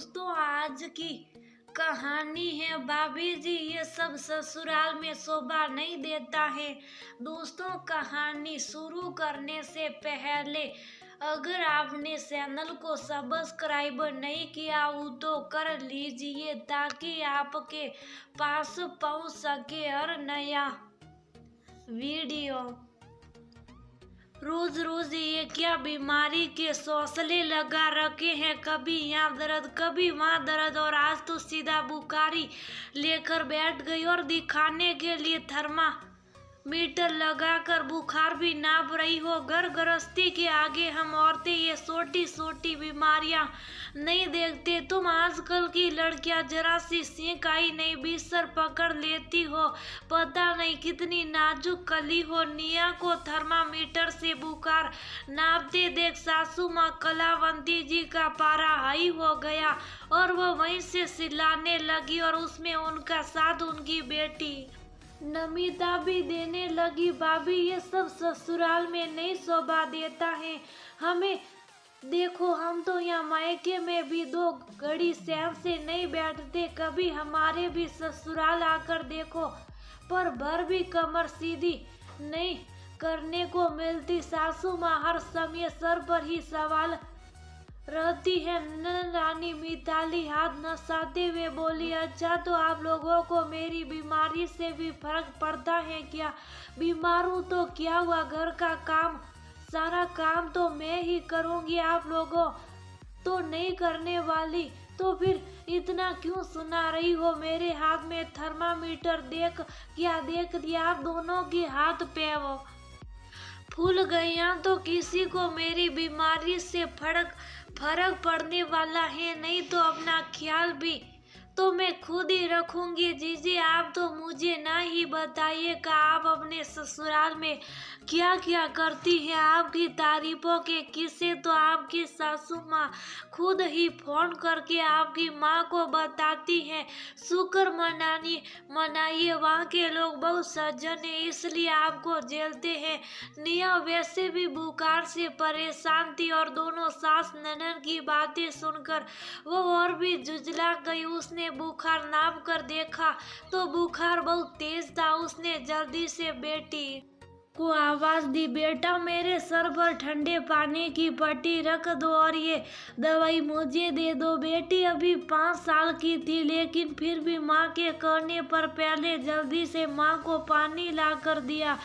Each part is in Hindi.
दोस्तों, आज की कहानी है भाभी जी ये सब ससुराल में शोभा नहीं देता है। दोस्तों, कहानी शुरू करने से पहले अगर आपने चैनल को सब्सक्राइब नहीं किया हो तो कर लीजिए ताकि आपके पास पहुंच सके हर नया वीडियो। रोज रोज ये क्या बीमारी के सौसले लगा रखे हैं, कभी यहाँ दर्द कभी वहाँ दर्द, और आज तो सीधा बुखारी लेकर बैठ गई और दिखाने के लिए थर्मामीटर लगाकर बुखार भी नाप रही हो। घर गृहस्थी के आगे हम औरतें ये छोटी छोटी बीमारियां नहीं देखते। तुम आजकल की लड़कियां जरा सी सींक आई नहीं बिस्तर पकड़ लेती हो, पता नहीं कितनी नाजुक कली हो। निया को थर्मामीटर से बुखार नापते देख सासू माँ कलावंती जी का पारा हाई हो गया और वो वहीं से चिल्लाने लगी और उसमें उनका साथ उनकी बेटी नमिता भी देने लगी। भाभी ये सब ससुराल में नहीं शोभा देता है हमें। देखो, हम तो यहाँ मायके में भी 2 घड़ी चैन से नहीं बैठते, कभी हमारे भी ससुराल आकर देखो, पर भर भी कमर सीधी नहीं करने को मिलती। सासू माँ हर समय सर पर ही सवाल रहती है। रानी मिताली हाथ नसाते हुए बोली, अच्छा तो आप लोगों को मेरी बीमारी से भी फर्क पड़ता है क्या? बीमार हूँ तो क्या हुआ, घर का काम सारा काम तो मैं ही करूँगी, आप लोगों तो नहीं करने वाली, तो फिर इतना क्यों सुना रही हो? मेरे हाथ में थर्मामीटर देख दिया आप दोनों के हाथ पे वो फूल गए। तो किसी को मेरी बीमारी से फर्क पड़ने वाला है नहीं, तो अपना ख्याल भी तो मैं खुद ही रखूंगी। जीजी, आप तो मुझे ना ही बताइएगा आप अपने ससुराल में क्या क्या करती है। आपकी तारीफों के किस्से तो आपकी सासू माँ खुद ही फोन करके आपकी माँ को बताती हैं। शुक्र मनाइए, वहाँ के लोग बहुत सज्जन है इसलिए आपको झेलते हैं। निया वैसे भी बुखार से परेशान थी और दोनों सास ननद की बातें सुनकर वो और भी जुझला गई। उसने बुखार नाप कर देखा तो बुखार बहुत तेज था। उसने जल्दी से बेटी को आवाज दी, बेटा मेरे सर पर ठंडे पानी की पट्टी रख दो और ये दवाई मुझे दे दो। बेटी अभी 5 साल की थी लेकिन फिर भी माँ के कहने पर पहले जल्दी से माँ को पानी ला कर दिया,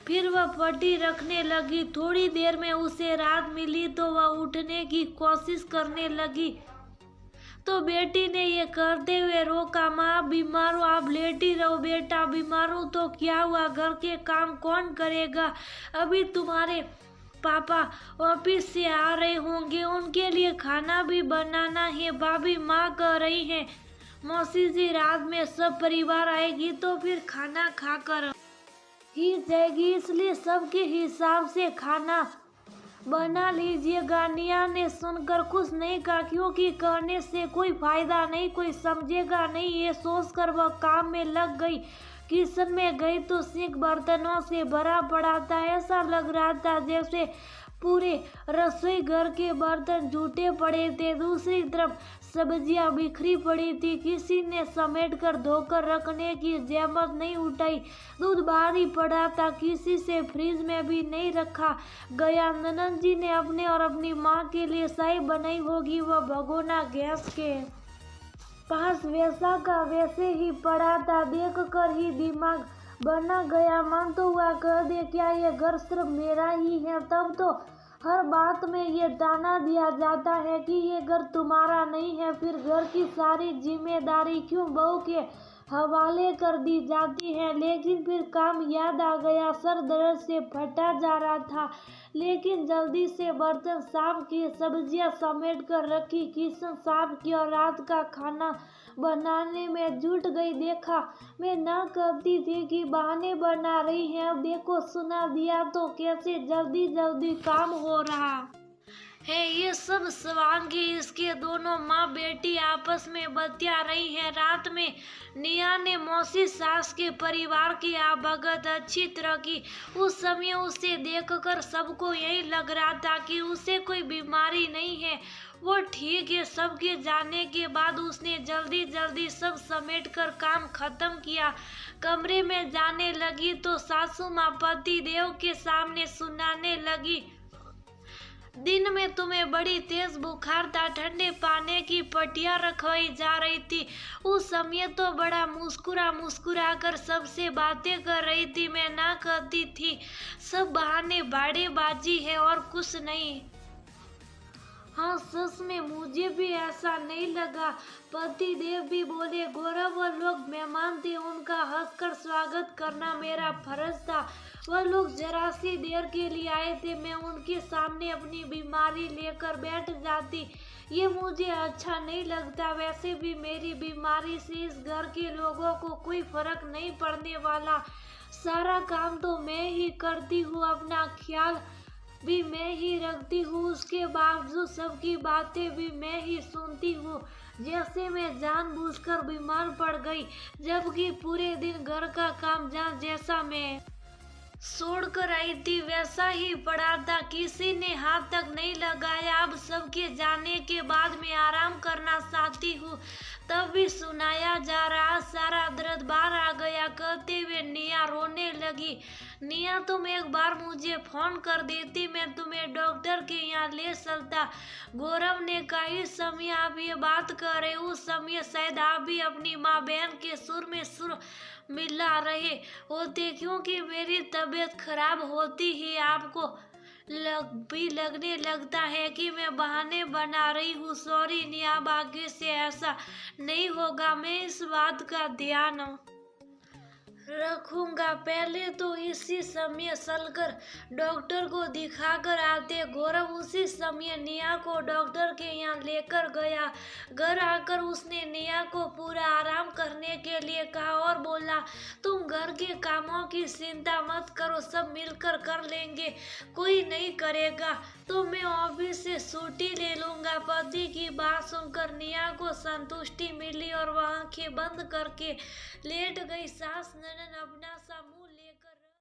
फिर वह पट्टी रखने लगी। थोड़ी देर में उसे राहत मिली तो वह उठने की कोशिश करने लगी तो बेटी ने ये करते हुए रोका, माँ बीमार हो आप लेटी रहो। बेटा बीमार हूँ तो क्या हुआ, घर के काम कौन करेगा? अभी तुम्हारे पापा ऑफिस से आ रहे होंगे, उनके लिए खाना भी बनाना है। भाभी माँ कह रही है मौसी जी रात में सब परिवार आएगी तो फिर खाना खाकर ही जाएगी, इसलिए सबके हिसाब से खाना बना लीजिएगा। निया ने सुनकर कुछ नहीं कहा क्योंकि कहने से कोई फायदा नहीं, कोई समझेगा नहीं। ये सोचकर वह काम में लग गई। किचन में गई तो सिंक बर्तनों से भरा पड़ा था। ऐसा लग रहा था जैसे पूरे रसोई घर के बर्तन झूठे पड़े थे। दूसरी तरफ सब्जियां बिखरी पड़ी थी, किसी ने समेट कर धोकर रखने की जहमत नहीं उठाई। दूध बाहर ही पड़ा था, किसी से फ्रिज में भी नहीं रखा गया। ननद जी ने अपने और अपनी माँ के लिए चाय बनाई होगी, वह भगोना गैस के पास वैसा का वैसे ही पड़ा था। देख कर ही दिमाग बना गया, मन तो हुआ कह दे क्या ये घर सिर्फ मेरा ही है। तब तो हर बात में ये ताना दिया जाता है कि ये घर तुम्हारा नहीं है, फिर घर की सारी जिम्मेदारी क्यों बहू के हवाले कर दी जाती है। लेकिन फिर काम याद आ गया, सर दर्द से फटा जा रहा था, लेकिन जल्दी से बर्तन साफ किए, सब्जियां समेट कर रखी, किचन साफ किया और रात का खाना बनाने में जुट गई। देखा मैं ना कहती थी कि बहाने बना रही है, अब देखो सुना दिया तो कैसे जल्दी जल्दी काम हो रहा है। ये सब स्वांगी इसके दोनों माँ बेटी आपस में बतिया रही हैं। रात में निया ने मौसी सास के परिवार की आवभगत अच्छी तरह की। उस समय उसे देखकर सबको यही लग रहा था कि उसे कोई बीमारी नहीं है, वो ठीक है। सबके जाने के बाद उसने जल्दी जल्दी सब समेट कर काम खत्म किया। कमरे में जाने लगी तो सासू माँ पति देव के सामने सुनाने लगी, दिन में तुम्हें बड़ी तेज बुखार था, ठंडे पानी की पटिया रखवाई जा रही थी। उस समय तो बड़ा मुस्कुरा मुस्कुरा कर सबसे बातें कर रही थी। मैं ना कहती थी सब बहाने बाजी है और कुछ नहीं। हाँ, सच में मुझे भी ऐसा नहीं लगा। पति देव भी बोले, गौरव वो लोग मेहमान थे, उनका हंसकर स्वागत करना मेरा फर्ज था। वह लोग जरा सी देर के लिए आए थे, मैं उनके सामने अपनी बीमारी लेकर बैठ जाती, ये मुझे अच्छा नहीं लगता। वैसे भी मेरी बीमारी से इस घर के लोगों को कोई फर्क नहीं पड़ने वाला। सारा काम तो मैं ही करती हूँ, अपना ख्याल भी मैं ही रखती हूँ, उसके बावजूद सबकी बातें भी मैं ही सुनती हूँ। जैसे मैं जानबूझकर बीमार पड़ गई, जबकि पूरे दिन घर का काम जैसा मैं छोड़कर आई थी वैसा ही पड़ा था, किसी ने हाथ तक नहीं लगाया। अब सबके जाने के बाद मैं आराम करना चाहती हूँ, तब भी सुनाया जा रहा सारा दर्द बाहर आ गया। कहते हुए निया रोने लगी, निया तुम एक बार मुझे फोन कर देती, मैं तुम्हें डॉक्टर के यहाँ ले चलता। गौरव ने कहा, इस समय आप ये बात कर रहे, उस समय शायद आप भी अपनी माँ बहन के सुर में सुर मिला रहे होते, क्योंकि मेरी तबीयत खराब होती ही आपको लगने लगता है कि मैं बहाने बना रही हूँ। सॉरी निया, आगे से ऐसा नहीं होगा, मैं इस बात का ध्यान रखूंगा। पहले तो इसी समय चलकर डॉक्टर को दिखाकर आते। गौरव उसी समय निया को डॉक्टर के यहाँ लेकर गया। घर आकर उसने निया को पूरा आराम करने के लिए कहा और बोला, तुम घर के कामों की चिंता मत करो, सब मिलकर कर लेंगे, कोई नहीं करेगा तो मैं ऑफिस से छुट्टी ले लूंगा। पति की बात सुनकर निया को संतुष्टि मिली और वह आंखें बंद करके लेट गई। सास ननद अपना सा